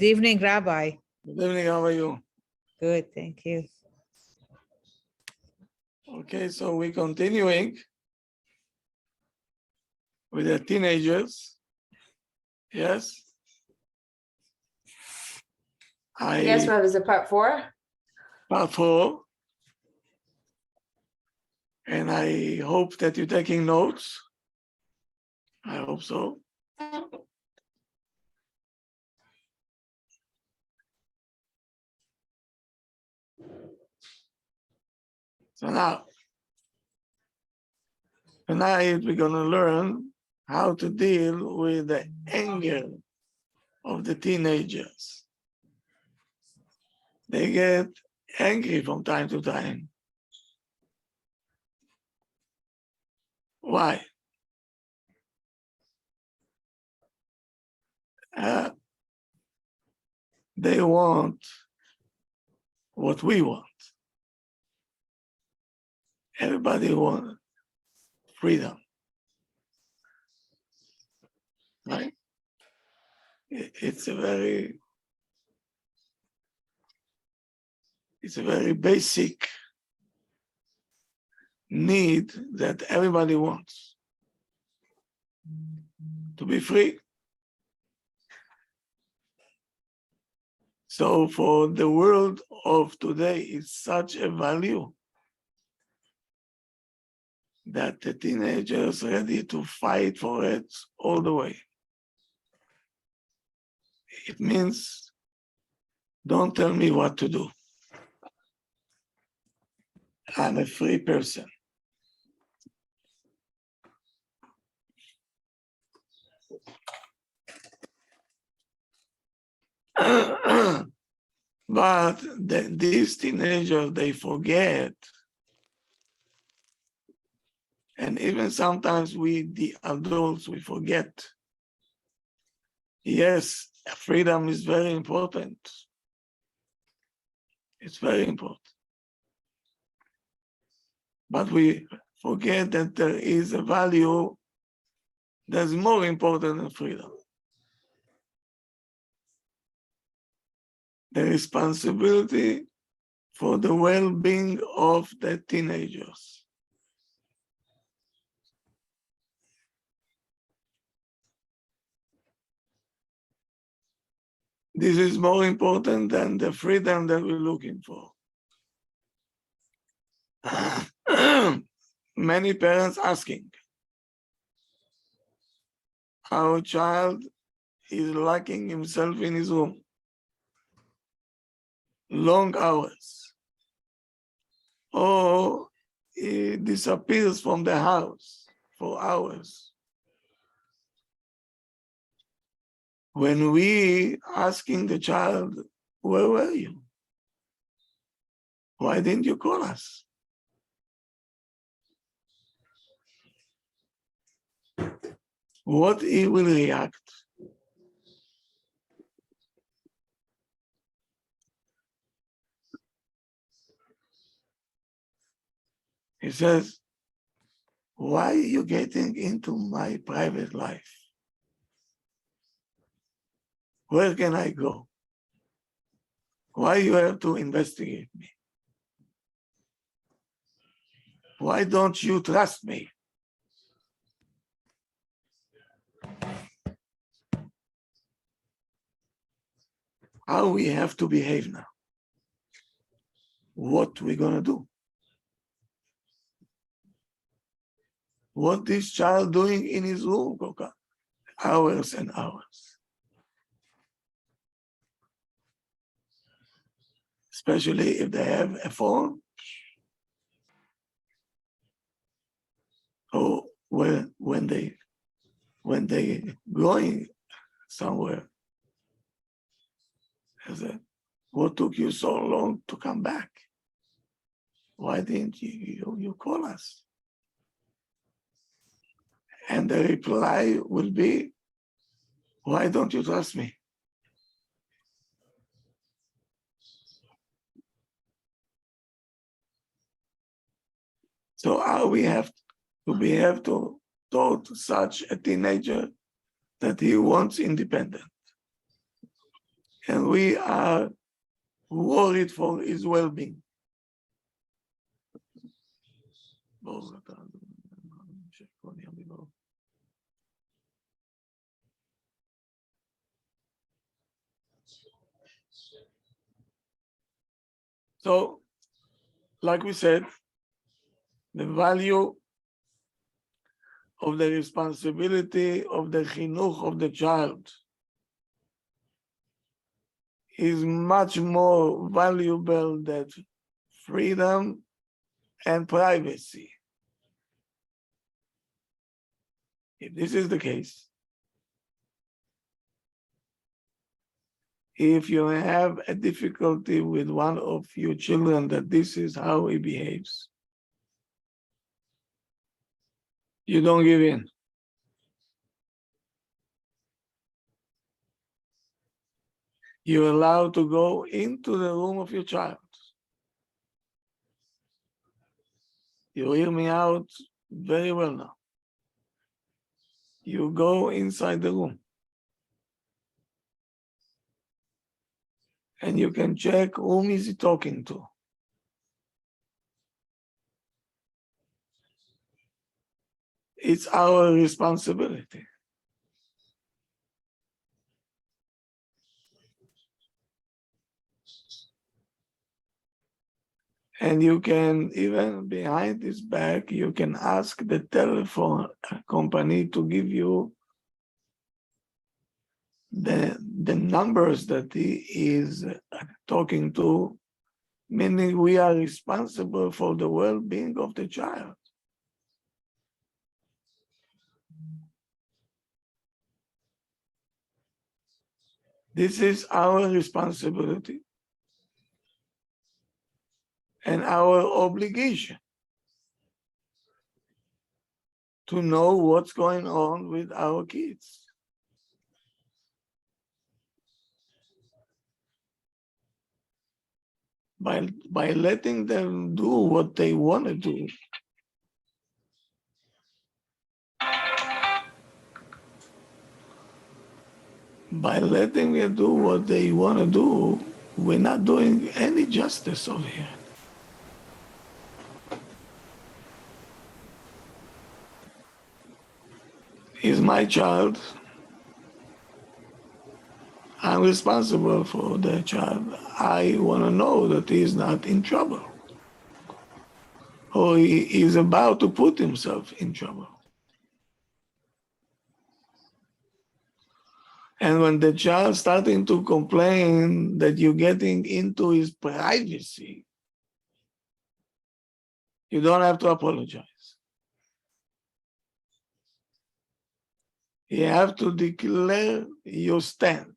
Good evening, Rabbi. Good evening, how are you? Good, thank you. Okay, so we're continuing with the teenagers. Yes? Yes, Rabbi, is it part 4? Part 4. And I hope that you're taking notes. I hope so. So now, tonight we're going to learn how to deal with the anger of the teenagers. They get angry from time to time. Why? They want what we want. Everybody wants freedom, right? It's a very basic need that everybody wants, to be free. So for the world of today, it's such a value that the teenagers are ready to fight for it all the way. It means, don't tell me what to do. I'm a free person. But these teenagers, they forget, and even sometimes we, the adults, we forget. Yes, freedom is very important. It's very important. But we forget that there is a value that's more important than freedom. The responsibility for the well-being of the teenagers. This is more important than the freedom that we're looking for. Many parents asking, our child is locking himself in his room. Long hours. Or he disappears from the house for hours. When we asking the child, where were you? Why didn't you call us? What he will react? He says, why are you getting into my private life? Where can I go? Why you have to investigate me? Why don't you trust me? How we have to behave now? What we gonna do? What this child doing in his room, Coca? Hours and hours. Especially if they have a phone. Or when they going somewhere. I said, what took you so long to come back? Why didn't you call us? And the reply will be, why don't you trust me? So how we have to behave toward such a teenager that he wants independence. and we are worried for his well-being. So, like we said, the value of the responsibility of the chinuch of the child is much more valuable than freedom and privacy. If this is the case, if you have a difficulty with one of your children that this is how he behaves, you don't give in. You're allowed to go into the room of your child. You hear me out very well now. You go inside the room. And you can check whom is he talking to. It's our responsibility. And you can, even behind his back, you can ask the telephone company to give you the numbers that he is talking to, meaning we are responsible for the well-being of the child. This is our responsibility and our obligation to know what's going on with our kids. By letting them do what they want to do, we're not doing any justice over here. He's my child. I'm responsible for the child. I want to know that he's not in trouble, or he is about to put himself in trouble. And when the child starting to complain that you're getting into his privacy, you don't have to apologize. You have to declare your stand.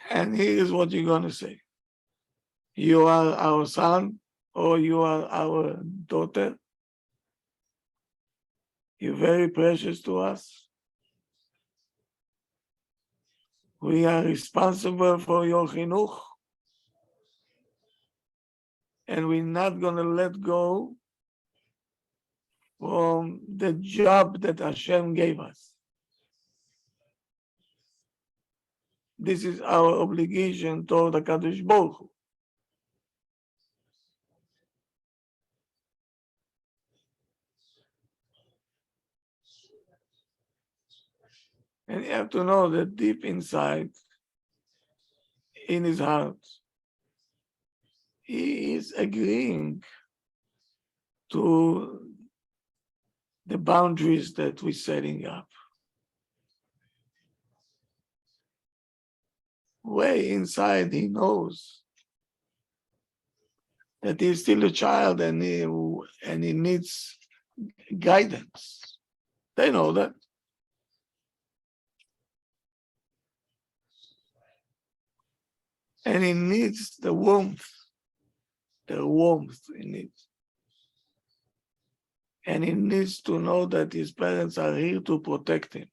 And here is what you're going to say. You are our son, or you are our daughter. You're very precious to us. We are responsible for your chinuch. And we're not going to let go from the job that Hashem gave us. This is our obligation toward the Kadosh Baruch Hu. And you have to know that deep inside, in his heart, he is agreeing to the boundaries that we're setting up. Way inside, he knows that he's still a child and he needs guidance. They know that. And he needs the warmth he needs. And he needs to know that his parents are here to protect him.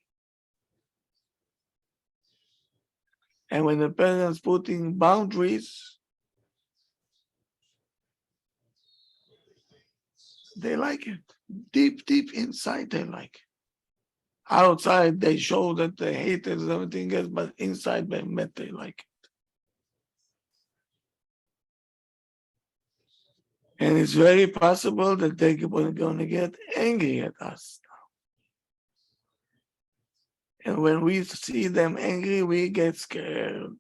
And when the parents putting boundaries, they like it. Deep inside, they like it. outside they show that they hate it and everything else, but inside they like it. And it's very possible that they're going to get angry at us. And when we see them angry, we get scared.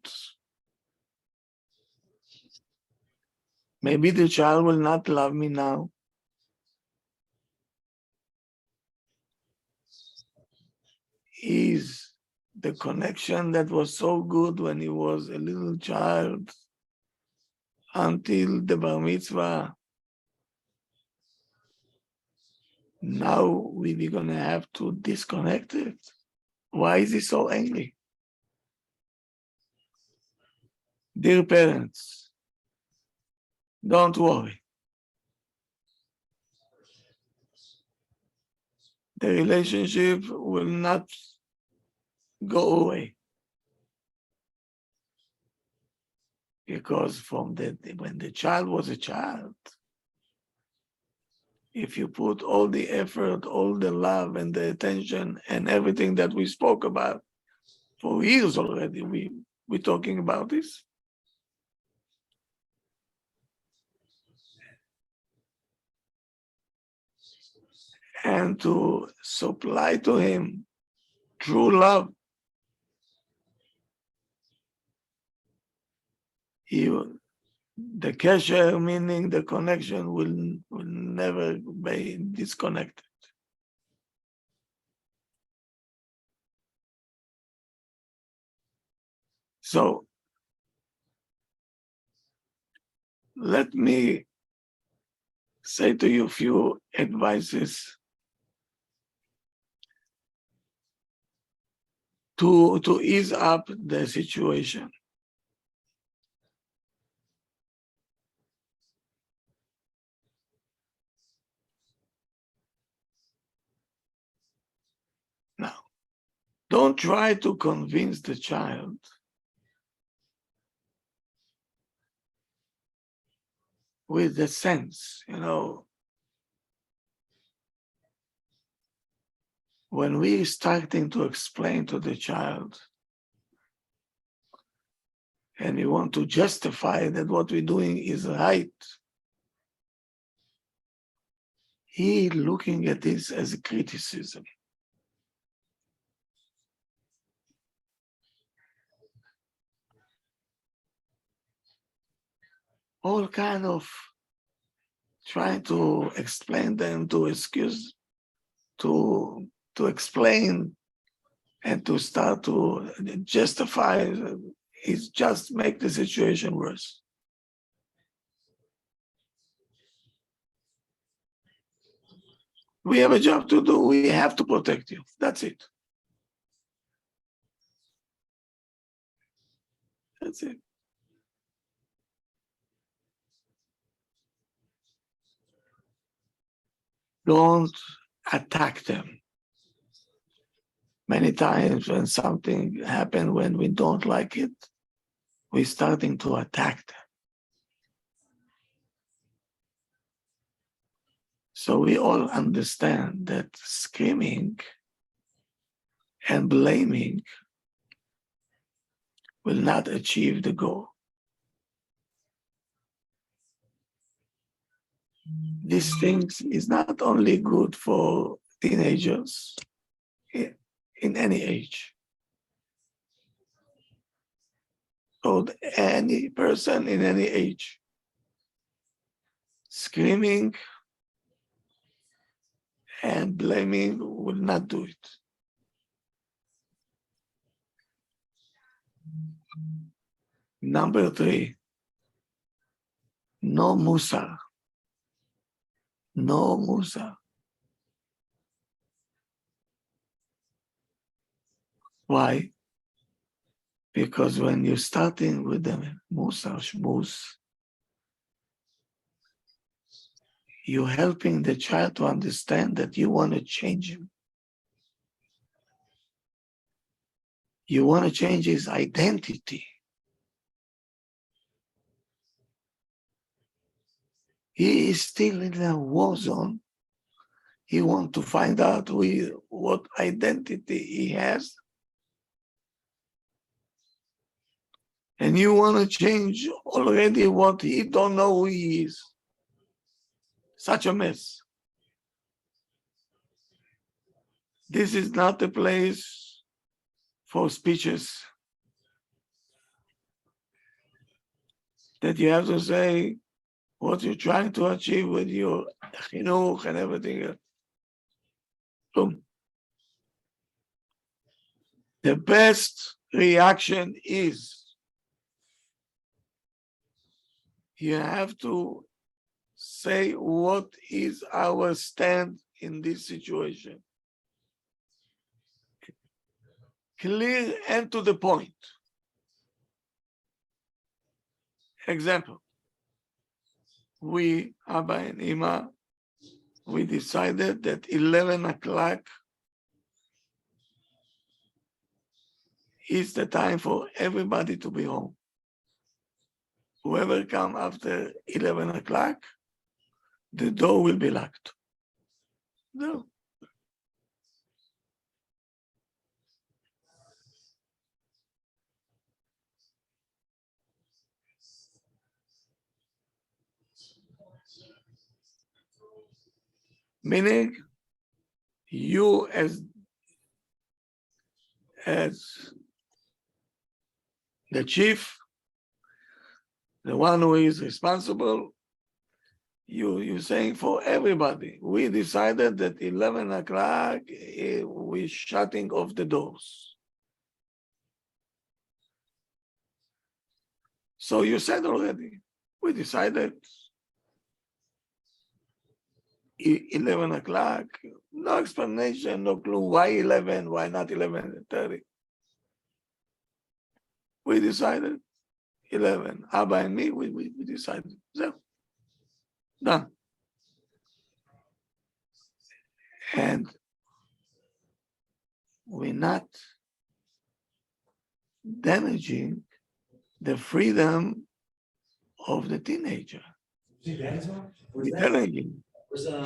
Maybe the child will not love me now. Is the connection that was so good when he was a little child until the bar mitzvah. Now we're going to have to disconnect it. Why is he so angry? Dear parents, don't worry. The relationship will not go away. Because when the child was a child, if you put all the effort, all the love and the attention and everything that we spoke about for years already, we're talking about this. And to supply to him true love. The kesher, meaning the connection, will never be disconnected. So let me say to you a few advices to ease up the situation. Now, don't try to convince the child with the sense, when we're starting to explain to the child and we want to justify that what we're doing is right, he looking at this as a criticism. All kind of trying to explain them, to excuse, to explain and to start to justify is just make the situation worse. We have a job to do. We have to protect you. That's it. That's it. Don't attack them. Many times when something happens when we don't like it, we're starting to attack them. So we all understand that screaming and blaming will not achieve the goal. These things is not only good for teenagers in any age. So any person in any age, screaming and blaming will not do it. Number 3, no musar. No musar. Why? Because when you're starting with the musar shmuz, you're helping the child to understand that you want to change him. You want to change his identity. He is still in a war zone he wants to find out what identity he has. And you want to change already what he don't know who he is. Such a mess. This is not a place for speeches that you have to say what you're trying to achieve with your chinuch and everything else. Boom. The best reaction is you have to say what is our stand in this situation. Clear and to the point. Example, we, Abba and Ima, we decided that 11 o'clock is the time for everybody to be home. Whoever come after 11 o'clock, the door will be locked. No. Meaning, you as the chief, the one who is responsible, you're saying for everybody, we decided that 11 o'clock, we're shutting off the doors. So you said already, we decided 11 o'clock, no explanation, no clue, why 11, why not 11:30? We decided 11, Abba and me, we decided, so, done. And we're not damaging the freedom of the teenager. We're telling him,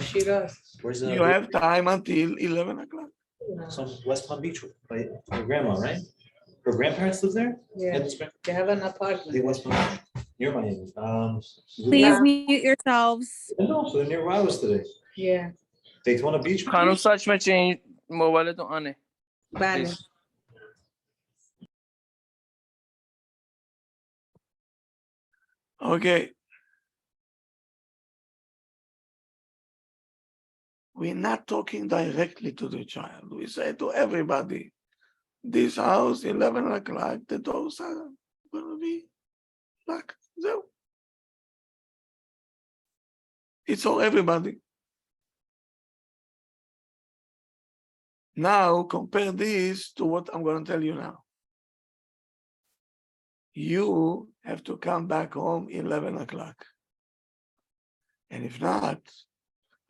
She does. you have time until 11 o'clock. Some West Palm Beach by her grandma, right? Her grandparents live there? Yeah, That's right. they have an They apartment. West Palm Beach, near Miami. Please mute yourselves. No, so they're near where I was today. Yeah, Daytona Beach. خانم ساچمه چه موبایلتون آنه بله. Okay. We're not talking directly to the child. We say to everybody, this house, 11 o'clock, the doors are going to be locked. So it's for everybody. Now, compare this to what I'm going to tell you now. You have to come back home 11 o'clock. And if not,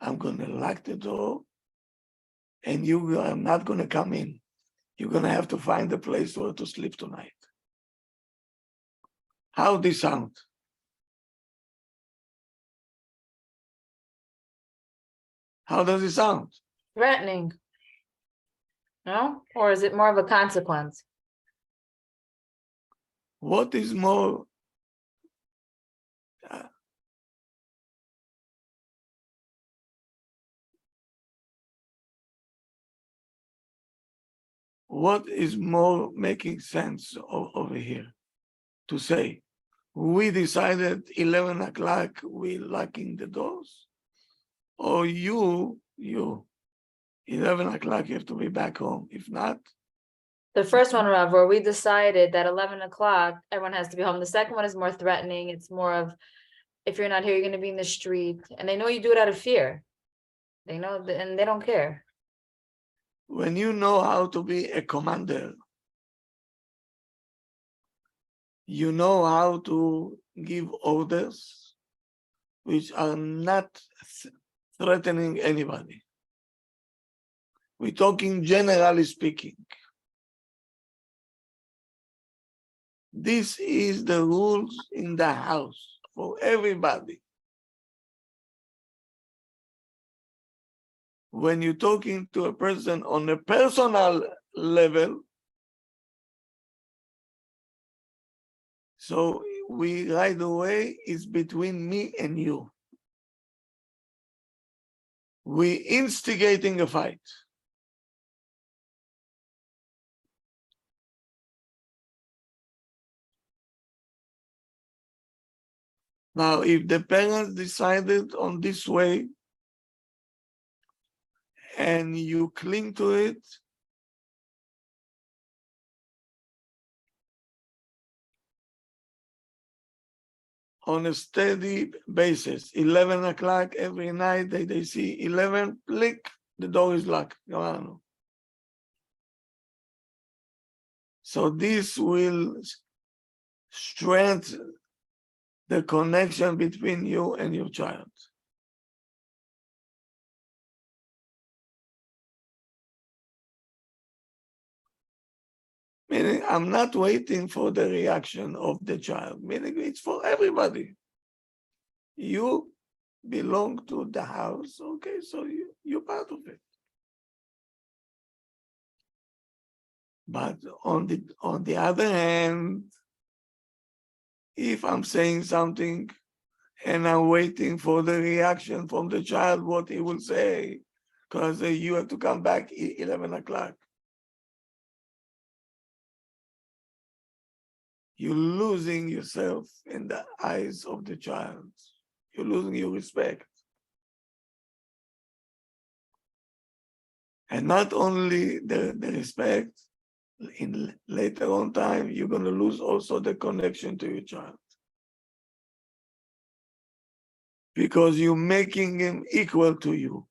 I'm going to lock the door and you are not going to come in. You're going to have to find a place where to sleep tonight. How this sound? How does it sound? Threatening. No? Or is it more of a consequence? What is more what is more making sense over here to say, we decided 11 o'clock, we're locking the doors, or you, 11 o'clock, you have to be back home. If not, The first one, Rav, where we decided that 11 o'clock, everyone has to be home. The second one is more threatening. It's more of, if you're not here, you're going to be in the street. And they know you do it out of fear. They know, and they don't care. when you know how to be a commander, you know how to give orders which are not threatening anybody. We're talking generally speaking. This is the rules in the house for everybody. when you're talking to a person on a personal level, so we right away is between me and you. We instigating a fight. Now, if the parents decided on this way and you cling to it, on a steady basis, 11 o'clock every night, they see 11, click, the door is locked. So this will strengthen the connection between you and your child. Meaning, I'm not waiting for the reaction of the child, meaning it's for everybody. You belong to the house, okay, so you're part of it. But on the other hand, if I'm saying something and I'm waiting for the reaction from the child, what he will say, because you have to come back 11 o'clock. You're losing yourself in the eyes of the child. You're losing your respect. And not only the respect, in later on time, you're going to lose also the connection to your child. Because you're making him equal to you.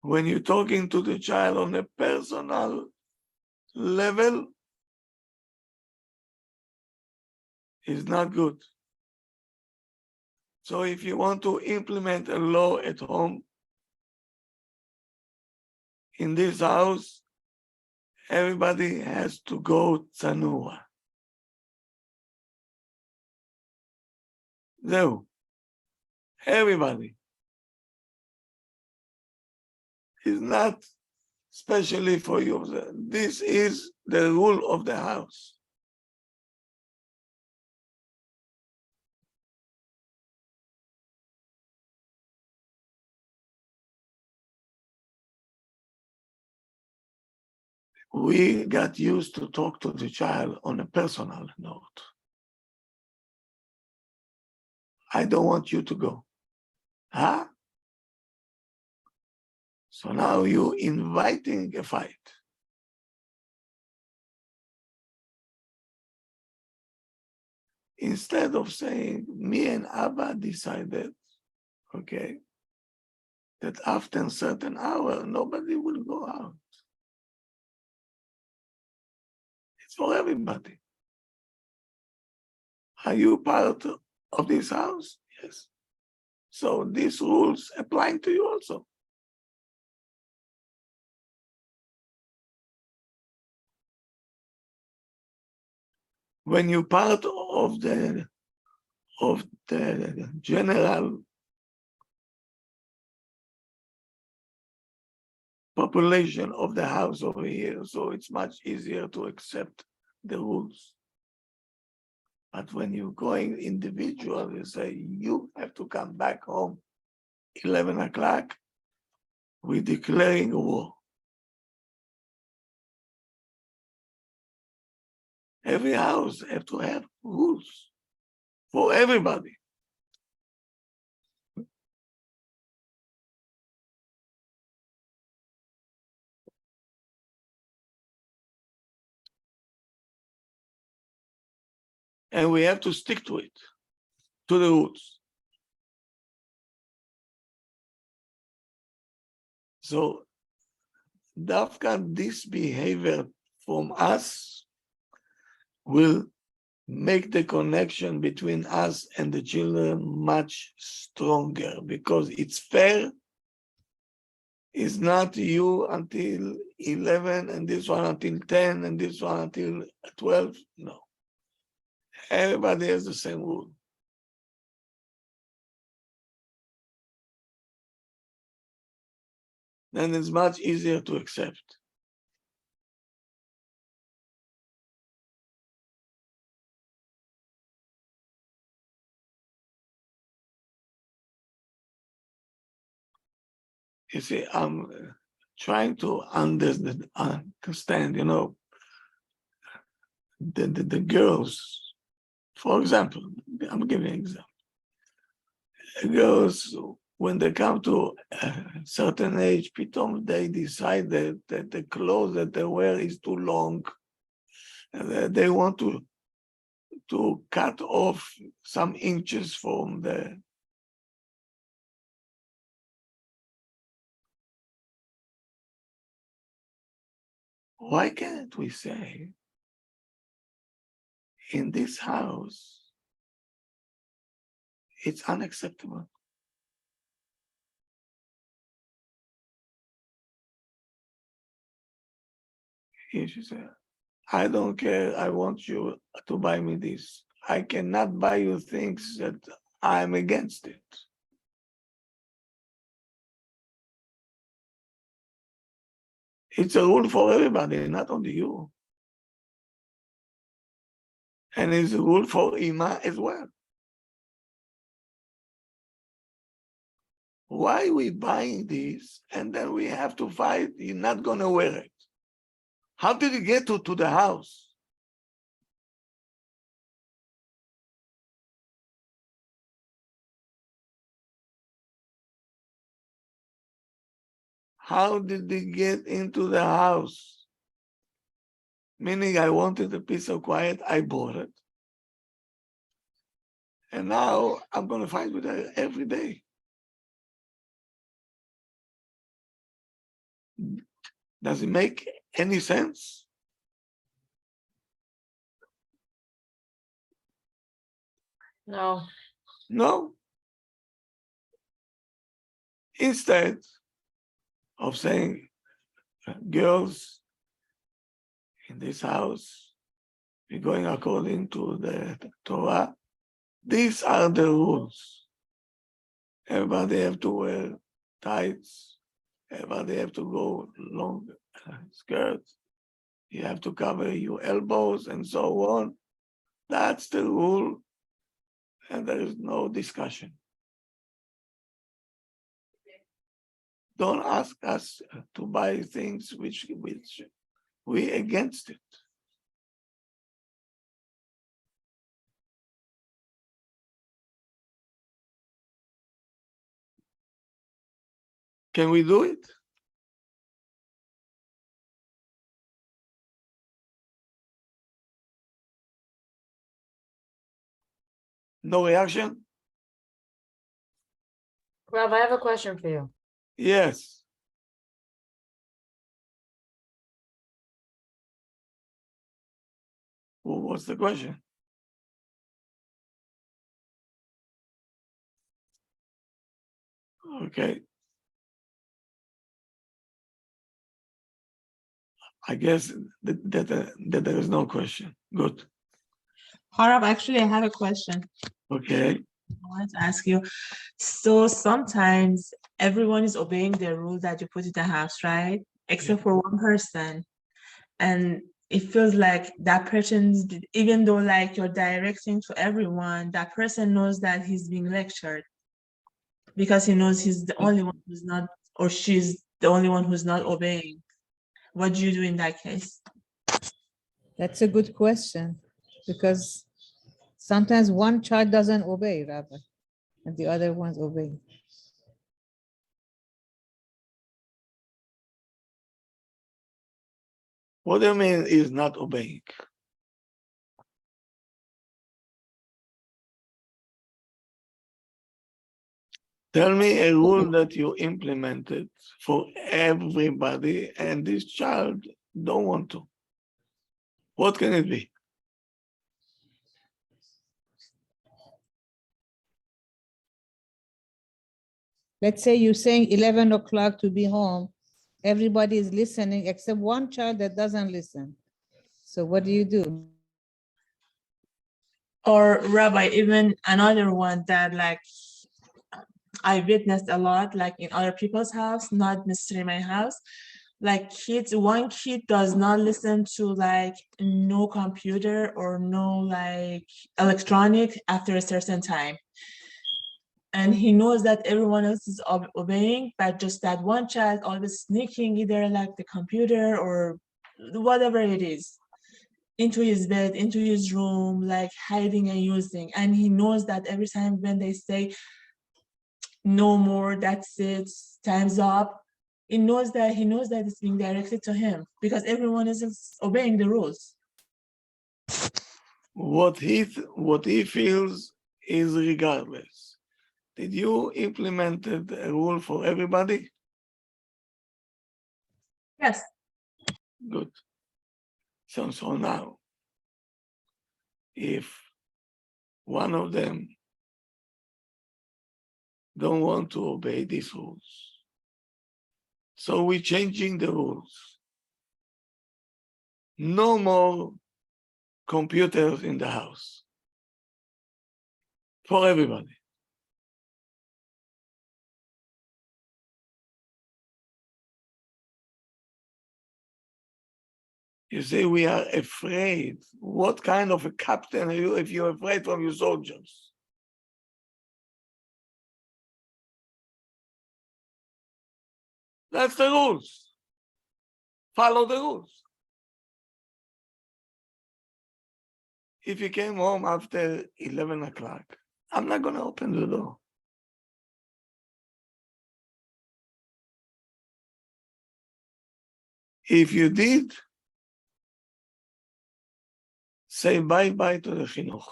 When you're talking to the child on a personal level, it's not good. So if you want to implement a law at home, in this house, everybody has to go tzanua. No, everybody. It's not especially for you. This is the rule of the house. We got used to talk to the child on a personal note. I don't want you to go. Huh? So now you're inviting a fight. Instead of saying, me and Abba decided, okay, that after a certain hour, nobody will go out. It's for everybody. Are you part of this house? Yes. So these rules apply to you also. When you're part of the general population of the house over here, so it's much easier to accept the rules. But when you're going individual, you say, you have to come back home 11 o'clock, we're declaring a war. Every house has to have rules for everybody. And we have to stick to it, to the rules. So, Dafka, this behavior from us will make the connection between us and the children much stronger, because it's fair. It's not you until 11 and this one until 10 and this one until 12. No. Everybody has the same rule. then it's much easier to accept. You see, I'm trying to understand, the girls, for example, I'm giving an example. Girls, when they come to a certain age, they decide that the clothes that they wear is too long. And they want to cut off some inches from the. Why can't we say in this house it's unacceptable? Here she said, I don't care, I want you to buy me this. I cannot buy you things that I'm against it. It's a rule for everybody, not only you. And it's a rule for Ima as well. Why are we buying this and then we have to fight? You're not going to wear it. How did you get to the house? How did they get into the house? Meaning I wanted a piece of quiet, I bought it. And now I'm going to fight with her every day. Does it make any sense? No. No. Instead of saying, girls, in this house, we're going according to the Torah. These are the rules. Everybody have to wear tights. Everybody have to go long skirts. You have to cover your elbows and so on. That's the rule. And there is no discussion. Don't ask us to buy things which we against it. Can we do it? No reaction? Rav, I have a question for you. Yes. What's the question? Okay. I guess that there is no question. Good. Harav, actually, I have a question. Okay. I wanted to ask you. So sometimes everyone is obeying the rule that you put in the house, right? Except for one person. And it feels like that person, even though like you're directing to everyone, that person knows that he's being lectured because he knows he's the only one who's not, or she's the only one who's not obeying. What do you do in that case? That's a good question, because sometimes one child doesn't obey, Rabbi, and the other ones obey. What do you mean is not obeying? Tell me a rule that you implemented for everybody and this child don't want to. What can it be? Let's say you're saying 11 o'clock to be home. Everybody is listening except one child that doesn't listen. So what do you do? Or Rabbi, even another one that like I witnessed a lot, like in other people's house, not necessarily my house. Like one kid does not listen to like no computer or no like electronic after a certain time. And he knows that everyone else is obeying, but just that one child always sneaking either like the computer or whatever it is into his bed, into his room, like hiding and using. And he knows that every time when they say no more, that's it, time's up, he knows that it's being directed to him because everyone is obeying the rules. What he feels is regardless. Did you implement a rule for everybody? Yes. Good. So now, if one of them don't want to obey these rules, so we're changing the rules. No more computers in the house for everybody. You say we are afraid. What kind of a captain are you if you're afraid from your soldiers? That's the rules. Follow the rules. If you came home after 11 o'clock, I'm not going to open the door. If you did, say bye-bye to the chinuch.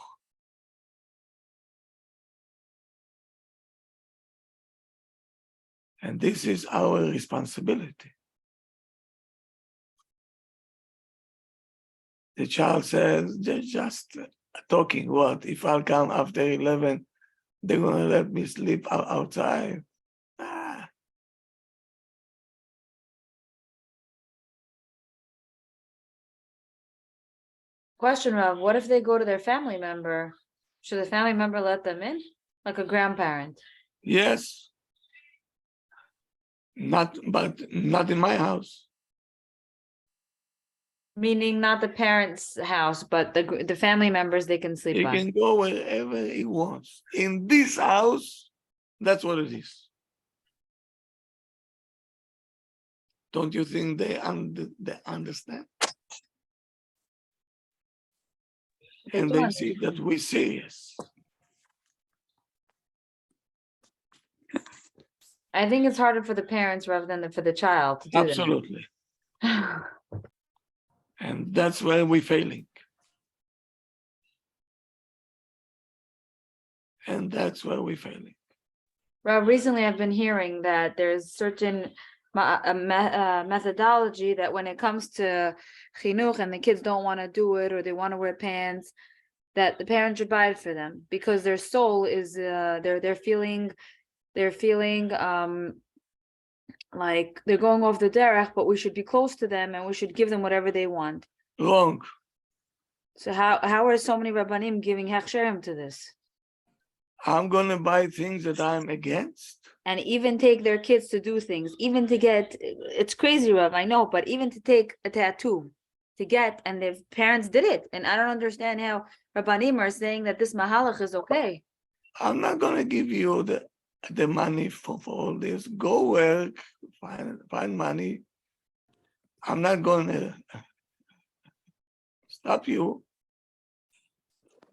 And this is our responsibility. The child says, they're just talking. What? If I'll come after 11, they're going to let me sleep outside. Ah. Question, Rav, what if they go to their family member? Should the family member let them in? Like a grandparent? Yes. But not in my house. Meaning not the parents' house, but the family members they can sleep He on. can go wherever he wants. In this house, that's what it is. Don't you think they understand? And do they see that we're serious. I think it's harder for the parents rather than for the child to do Absolutely. that. And that's where we're failing. And that's where we're failing. Well, recently I've been hearing that there's certain methodology that when it comes to chinuch and the kids don't want to do it or they want to wear pants, that the parents should buy it for them because their soul is they're feeling like they're going off the derech, but we should be close to them and we should give them whatever they want. Wrong. So how are so many rabbanim giving hechsherim to this? I'm going to buy things that I'm against. And even take their kids to do things, even to get, it's crazy, Rav, I know, but even to take a tattoo, to get, and the parents did it. And I don't understand how rabbanim are saying that this mahalach is okay. I'm not going to give you the money for all this. Go work, find money. I'm not going to stop you.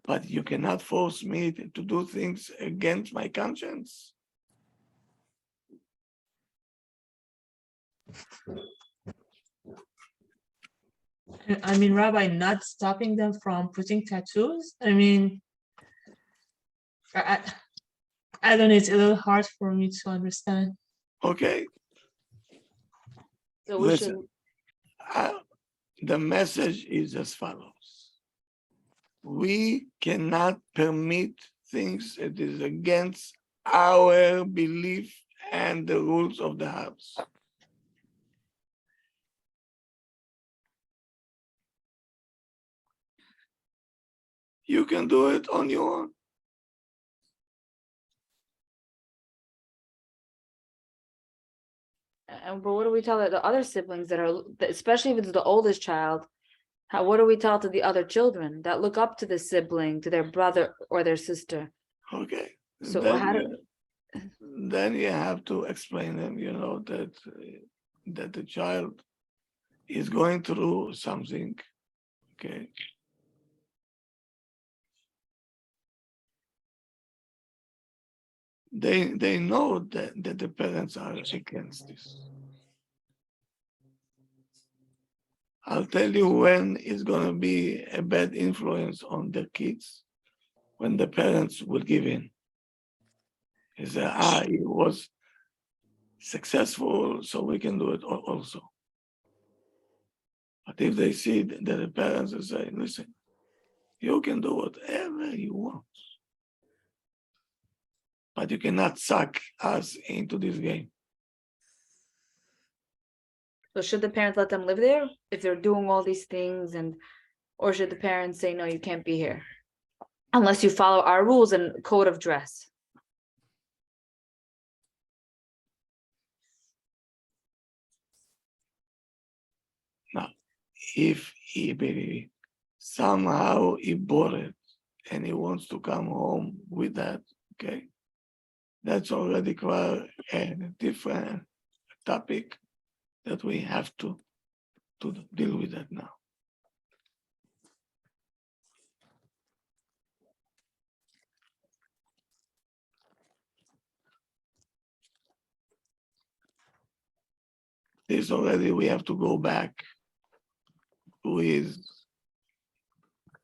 But you cannot force me to do things against my conscience. I mean, Rabbi, not stopping them from putting tattoos. I mean, I don't know, it's a little hard for me to understand. Okay. So we Listen, the message is as follows. We cannot permit things that is against our belief and the rules of the house. You can do it on your own. And but what do we tell the other siblings that are, especially if it's the oldest child? What do we tell to the other children that look up to the sibling, to their brother or their sister? Okay. So then, how do, then you have to explain them, that the child is going through something. Okay. They know that the parents are against this. I'll tell you when it's going to be a bad influence on the kids, when the parents will give in. He said, he was successful, so we can do it also. But if they see that the parents are saying, listen, you can do whatever you want, but you cannot suck us into this game. so should the parents let them live there if they're doing all these things, and or should the parents say, no, you can't be here unless you follow our rules and code of dress? Now, if somehow he bought it and he wants to come home with that, okay, that's already quite a different topic that we have to deal with that now. This already we have to go back to his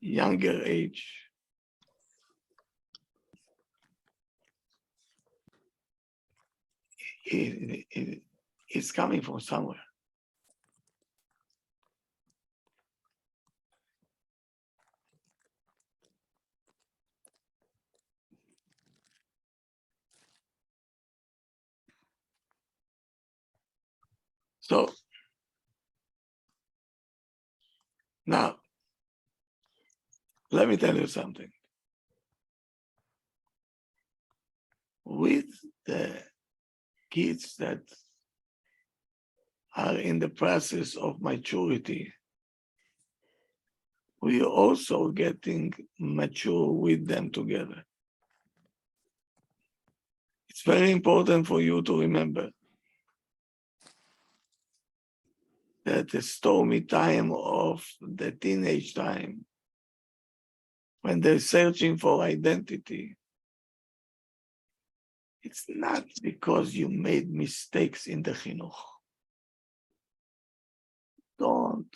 younger age. It's coming from somewhere. So now, let me tell you something. With the kids that are in the process of maturity, we are also getting mature with them together. It's very important for you to remember that the stormy time of the teenage time, when they're searching for identity, it's not because you made mistakes in the chinuch. Don't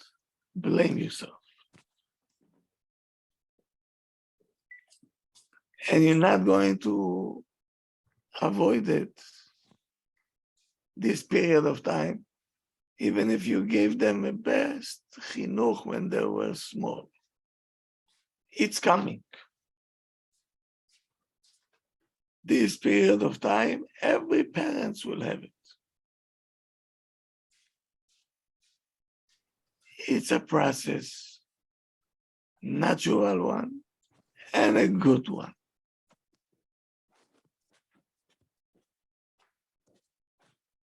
blame yourself. And you're not going to avoid it this period of time, even if you gave them the best chinuch when they were small. It's coming. This period of time, every parent will have it. It's a process, natural one, and a good one.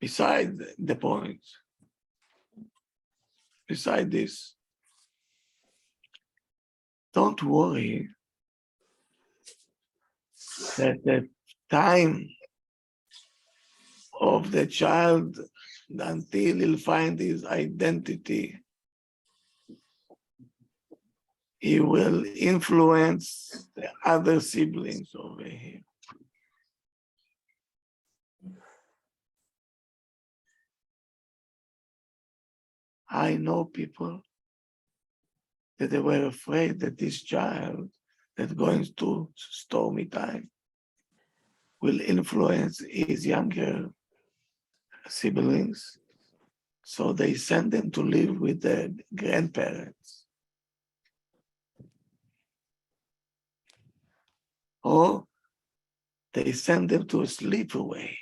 Beside the point, beside this, don't worry that the time of the child until he'll find his identity, he will influence the other siblings over here. I know people that they were afraid that this child that's going to stormy time will influence his younger siblings. So they send them to live with their grandparents. Or they send them to a sleepaway.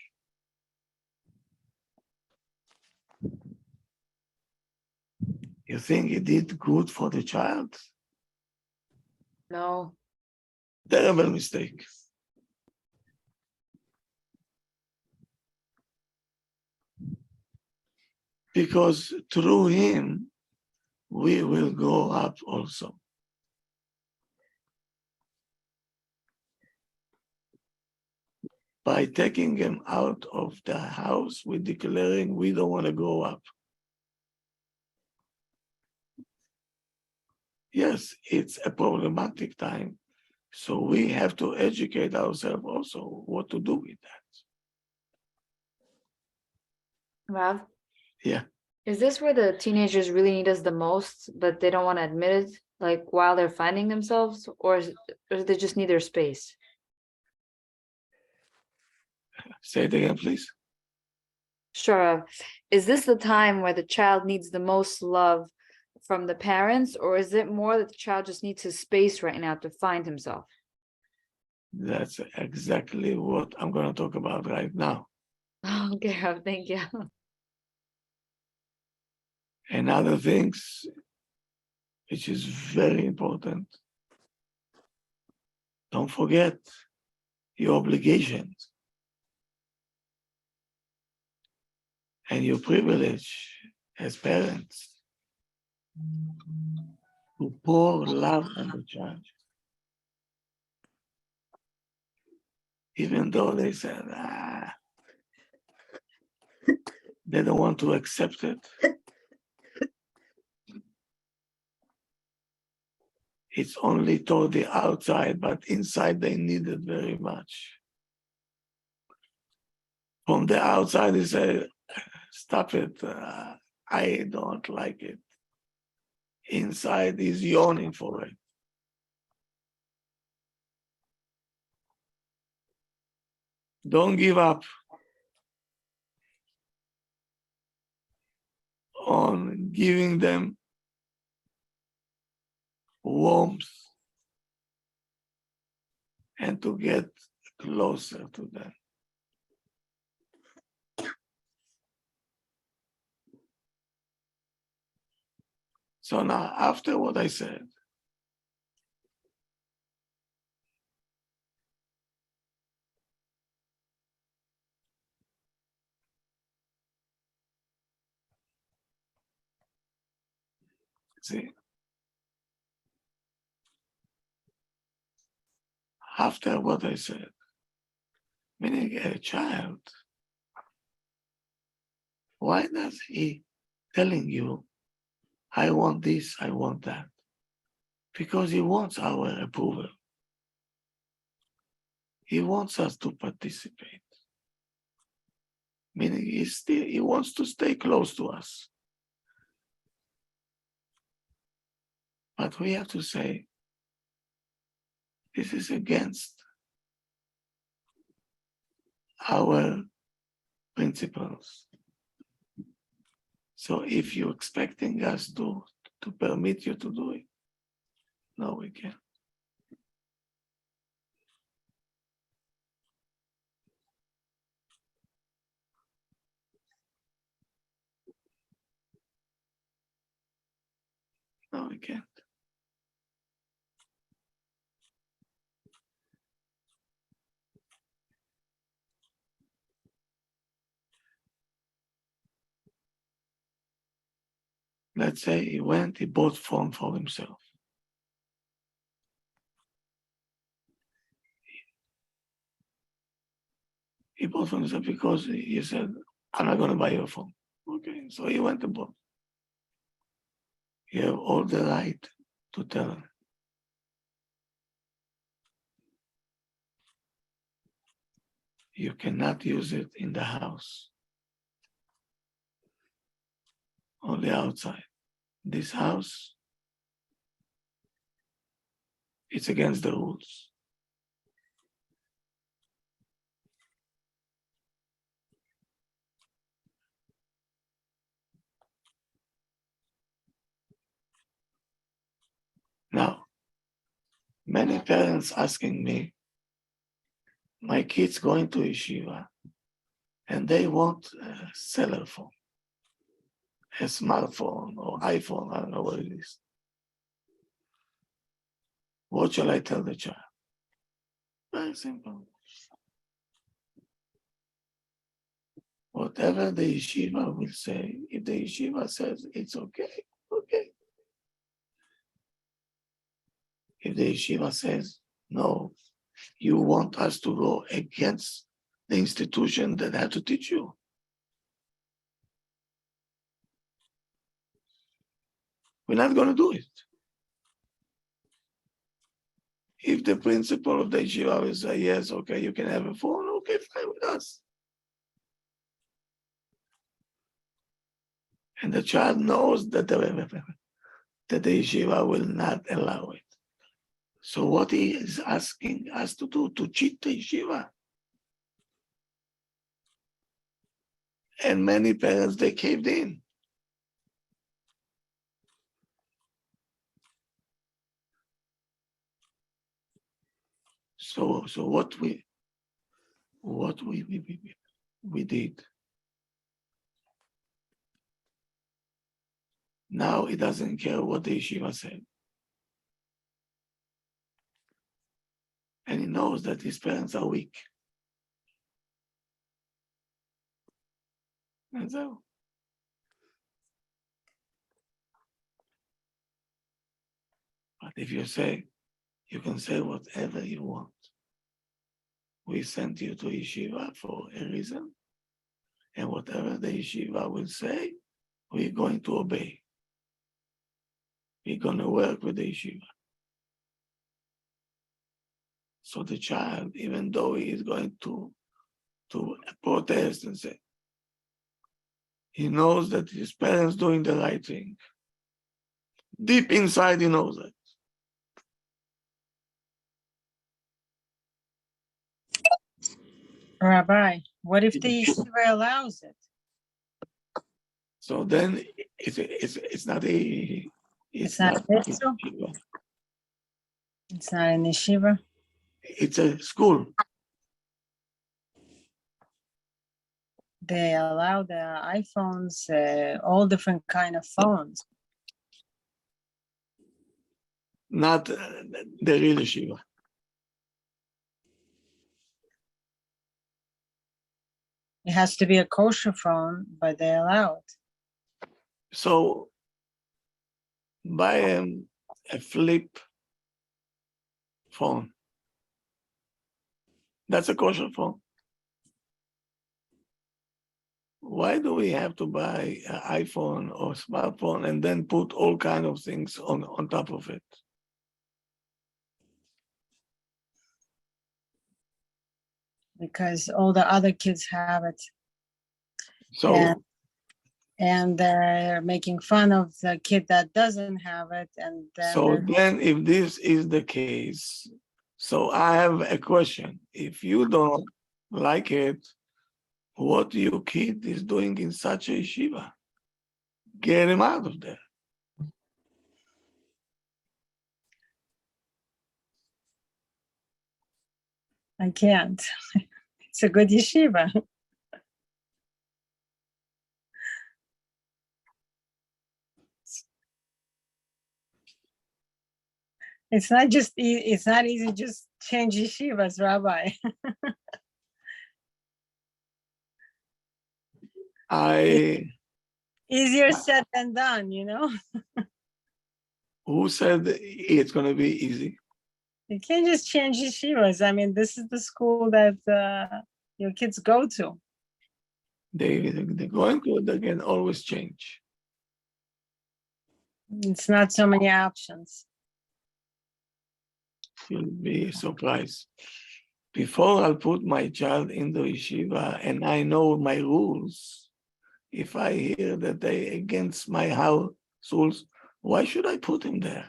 You think it did good for the child? No. Terrible mistake. because through him, we will go up also. By taking him out of the house, we're declaring we don't want to go up. Yes, it's a problematic time. So we have to educate ourselves also what to do with that. Rav, Yeah, is this where the teenagers really need us the most, but they don't want to admit it, like while they're finding themselves, or they just need their space? say it again, please. Sure. Rav. Is this the time where the child needs the most love from the parents, or is it more that the child just needs his space right now to find himself? That's exactly what I'm going to talk about right now. Okay, Rav, thank you. And other things, which is very important. Don't forget your obligations and your privilege as parents to pour love on the child. Even though they said, they don't want to accept it. It's only toward the outside, but inside they need it very much. From the outside, they say, stop it. I don't like it. Inside, he's yawning for it. Don't give up on giving them warmth and to get closer to them. So now, after what I said, see, after what I said, meaning a child, why does he telling you, I want this, I want that? Because he wants our approval. He wants us to participate. Meaning he wants to stay close to us. But we have to say, this is against our principles. So if you're expecting us to permit you to do it, no, we can't. No, we can't. Let's say he bought phone for himself. He bought for himself because he said, I'm not going to buy you a phone. Okay, so he went and bought. You have all the right to tell him. You cannot use it in the house. Only outside. This house, it's against the rules. Now, many parents asking me, my kid's going to yeshiva and they want a cellular phone, a smartphone or iPhone, I don't know what it is. What shall I tell the child? Very simple. whatever the yeshiva will say, if the yeshiva says it's okay, okay. If the yeshiva says, no, you want us to go against the institution that had to teach you, we're not going to do it. If the principal of the yeshiva will say, yes, okay, you can have a phone, okay, fine with us. And the child knows that the yeshiva will not allow it. So what he is asking us to do, to cheat the yeshiva. And many parents, they caved in. So what we did. Now he doesn't care what the yeshiva said. And he knows that his parents are weak. And so. But if you say, you can say whatever you want. We sent you to yeshiva for a reason. And whatever the yeshiva will say, we're going to obey. We're going to work with the yeshiva. So the child, even though he is going to protest and say, he knows that his parents doing the right thing. Deep inside, he knows that. Rabbi, what if the yeshiva allows it? So then it's not a It's not a yeshiva? It's not an yeshiva? It's a school. They allow the iPhones, all different kind of phones. Not the real yeshiva. It has to be a kosher phone, but they allow it. So buy him a flip phone. That's a kosher phone. Why do we have to buy an iPhone or smartphone and then put all kinds of things on top of it? Because all the other kids have it. So and they're making fun of the kid that doesn't have it. And then if this is the case, so I have a question. If you don't like it, what your kid is doing in such a yeshiva? Get him out of there. I can't. It's a good yeshiva. It's not just, it's not easy just change yeshivas, Rabbi. Easier said than done, you know? Who said it's going to be easy? You can't just change yeshivas. I mean, this is the school that your kids go to. They're going to, they can always change. It's not so many options. You'll be surprised. Before I'll put my child in the yeshiva and I know my rules, if I hear that they against my house rules, why should I put him there?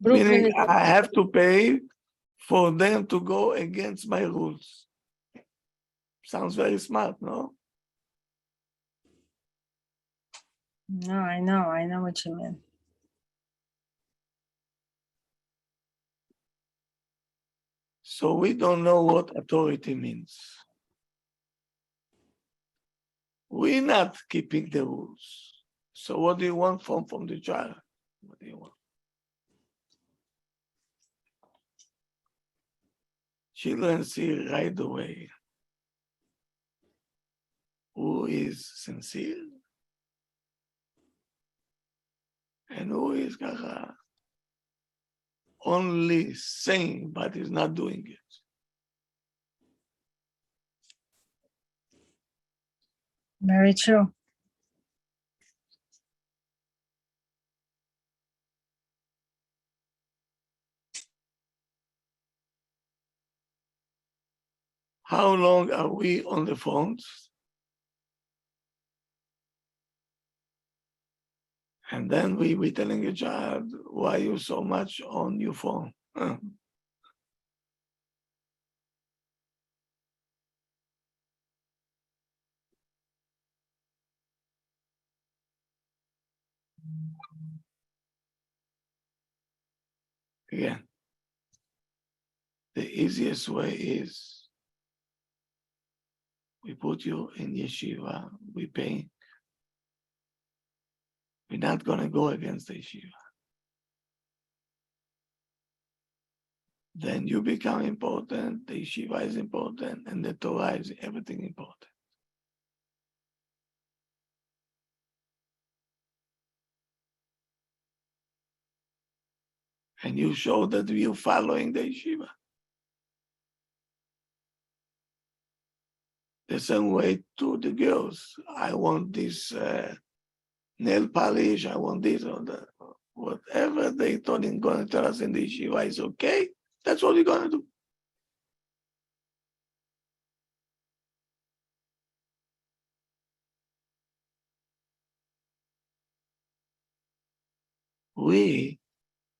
Meaning I have to pay for them to go against my rules. Sounds very smart, no? No, I know what you mean. So we don't know what authority means. We're not keeping the rules. So what do you want from the child? What do you want? children see right away who is sincere and who is kacha, only saying but is not doing it. Very true. How long are we on the phones? And then we telling a child, why you so much on your phone? Huh? Again, the easiest way is we put you in yeshiva, we pay. We're not going to go against the yeshiva. Then you become important, the yeshiva is important, and the Torah is everything important. And you show that you're following the yeshiva. The same way to the girls. I want this nail polish, I want this or that. Whatever they thought they're going to tell us in the yeshiva is okay, that's what we're going to do. We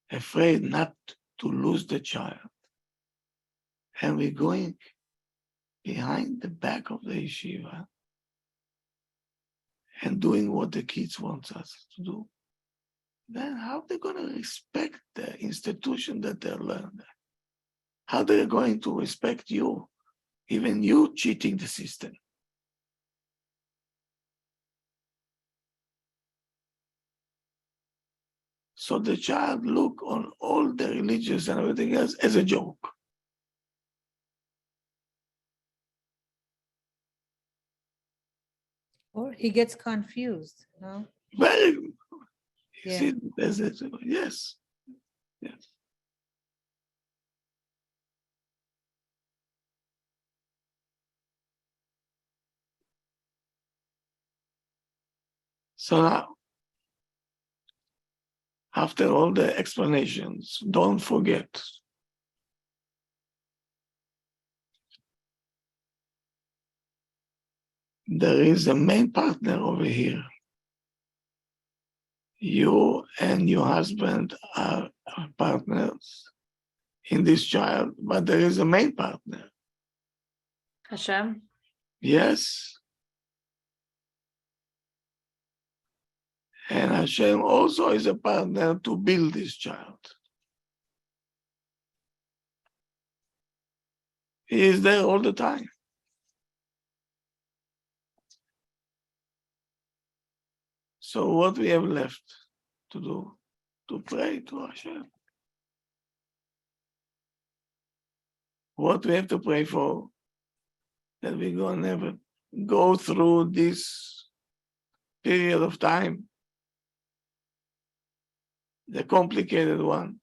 afraid not to lose the child. And we're going behind the back of the yeshiva and doing what the kids want us to do. Then how they going to respect the institution that they learned? How they're going to respect you, even you cheating the system? So the child look on all the religions and everything else as a joke. Or he gets confused, no? Very, Yeah. see, yes, yes. So now, after all the explanations, don't forget there is a main partner over here. You and your husband are partners in this child, but there is a main partner. Hashem. Yes. And Hashem also is a partner to build this child. He is there all the time. So what we have left to do? To pray to Hashem. What we have to pray for? That we're going to never go through this period of time, the complicated one,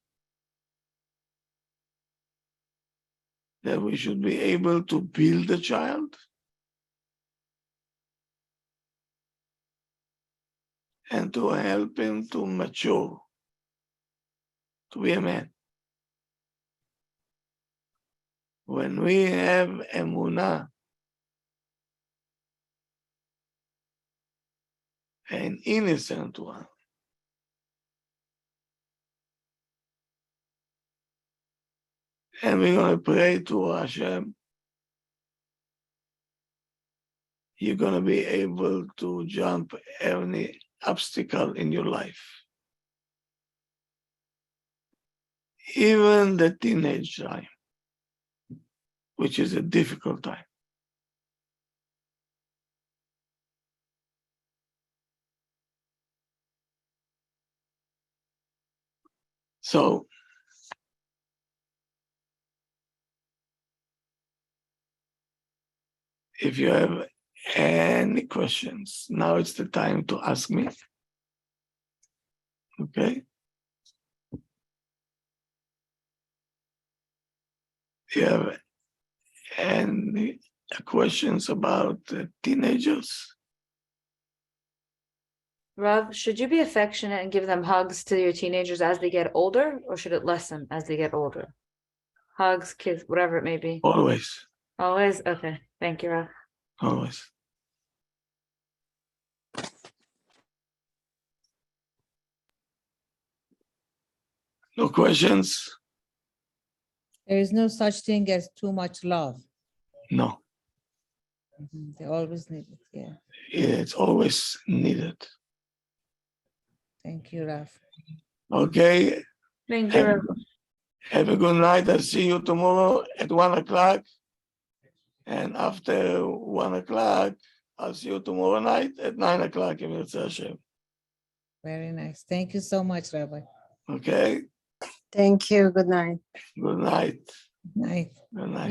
that we should be able to build the child and to help him to mature, to be a man. When we have emunah, an innocent one, and we're going to pray to Hashem, you're going to be able to jump any obstacle in your life. Even the teenage time, which is a difficult time. So If you have any questions, now it's the time to ask me. Okay. Do you have any questions about teenagers? Rav, should you be affectionate and give them hugs to your teenagers as they get older, or should it lessen as they get older? Hugs, kiss, whatever it may be. Always, Always? Okay. Thank you, Rav. always. No questions? There is no such thing as too much love. No, They always need it. Yeah. it's always needed. Thank you, Raf. Okay, Thank you, Rav. have a good night. I'll see you tomorrow at 1 o'clock. And after 1 o'clock, I'll see you tomorrow night at 9 o'clock in Yirtzeh Hashem. Very nice. Thank you so much, Rabbi. Okay, Thank you. Good night. good night. Night. Good night.